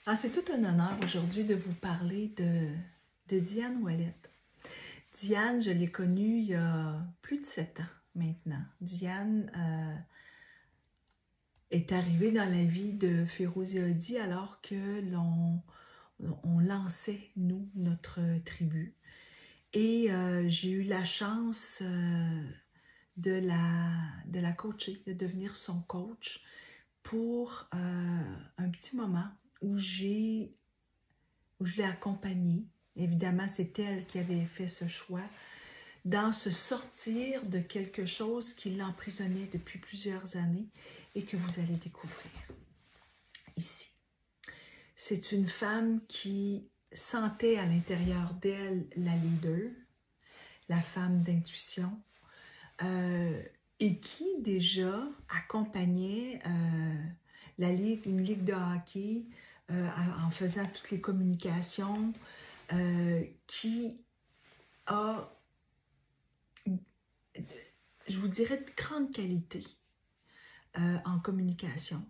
Ah, c'est tout un honneur aujourd'hui de vous parler de Diane Ouellette. Diane, je l'ai connue il y a plus de 7 ans maintenant. Diane est arrivée dans la vie de Férouz et Hody alors que on lançait, nous, notre tribu. Et j'ai eu la chance de la coacher, de devenir son coach pour un petit moment où je l'ai accompagnée. Évidemment, c'est elle qui avait fait ce choix dans se sortir de quelque chose qui l'emprisonnait depuis plusieurs années et que vous allez découvrir ici. C'est une femme qui sentait à l'intérieur d'elle la leader, la femme d'intuition, et qui déjà accompagnait une ligue de hockey en faisant toutes les communications, qui a, je vous dirais, de grande qualité en communication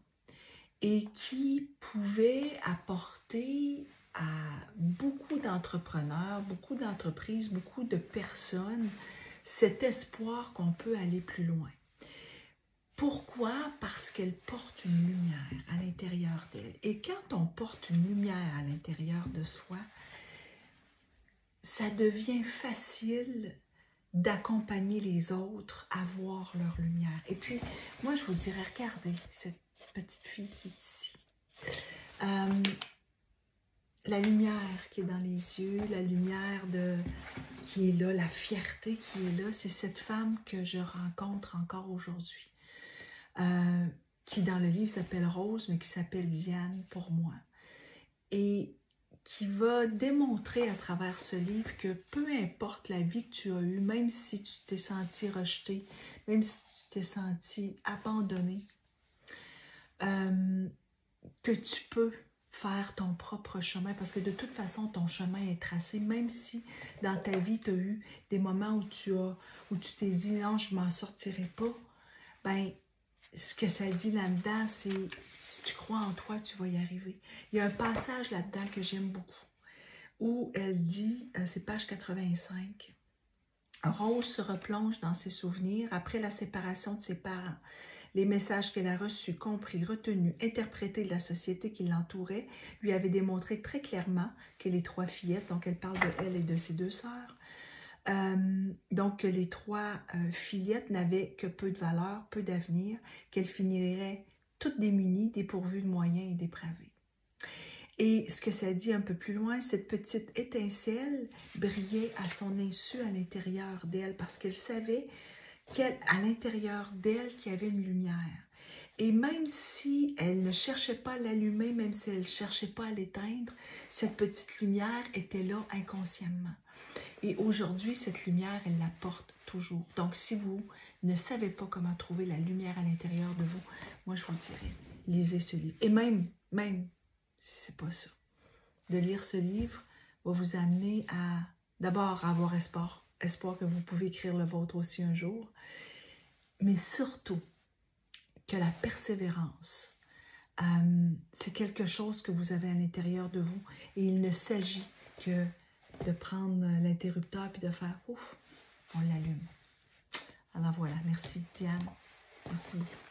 et qui pouvait apporter à beaucoup d'entrepreneurs, beaucoup d'entreprises, beaucoup de personnes cet espoir qu'on peut aller plus loin. Pourquoi? Parce qu'elle porte une lumière à l'intérieur d'elle. Et quand on porte une lumière à l'intérieur de soi, ça devient facile d'accompagner les autres à voir leur lumière. Et puis, moi, je vous dirais, regardez cette petite fille qui est ici. La lumière qui est dans les yeux, la lumière qui est là, la fierté qui est là, c'est cette femme que je rencontre encore aujourd'hui. Qui dans le livre s'appelle Rose, mais qui s'appelle Diane pour moi. Et qui va démontrer à travers ce livre que peu importe la vie que tu as eue, même si tu t'es senti rejeté, même si tu t'es senti abandonné, que tu peux faire ton propre chemin, parce que de toute façon, ton chemin est tracé, même si dans ta vie, tu as eu des moments où tu t'es dit « non, je ne m'en sortirai pas », ben, ce que ça dit là-dedans, c'est si tu crois en toi, tu vas y arriver. Il y a un passage là-dedans que j'aime beaucoup, où elle dit, c'est page 85, Rose se replonge dans ses souvenirs après la séparation de ses parents. Les messages qu'elle a reçus, compris, retenus, interprétés de la société qui l'entourait lui avaient démontré très clairement que les 3 fillettes, donc elle parle de elle et de ses 2 sœurs, donc que les 3 fillettes n'avaient que peu de valeur, peu d'avenir, qu'elles finiraient toutes démunies, dépourvues de moyens et dépravées. Et ce que ça dit un peu plus loin, cette petite étincelle brillait à son insu à l'intérieur d'elle parce qu'elle savait qu'à l'intérieur d'elle qu'il y avait une lumière. Et même si elle ne cherchait pas à l'allumer, même si elle ne cherchait pas à l'éteindre, cette petite lumière était là inconsciemment. Et aujourd'hui, cette lumière, elle la porte toujours. Donc, si vous ne savez pas comment trouver la lumière à l'intérieur de vous, moi, je vous dirais, lisez ce livre. Et même si c'est pas ça, de lire ce livre va vous amener à, d'abord, avoir espoir que vous pouvez écrire le vôtre aussi un jour, mais surtout que la persévérance, c'est quelque chose que vous avez à l'intérieur de vous et il ne s'agit que de prendre l'interrupteur puis de faire ouf, on l'allume. Alors voilà, merci Diane, merci beaucoup.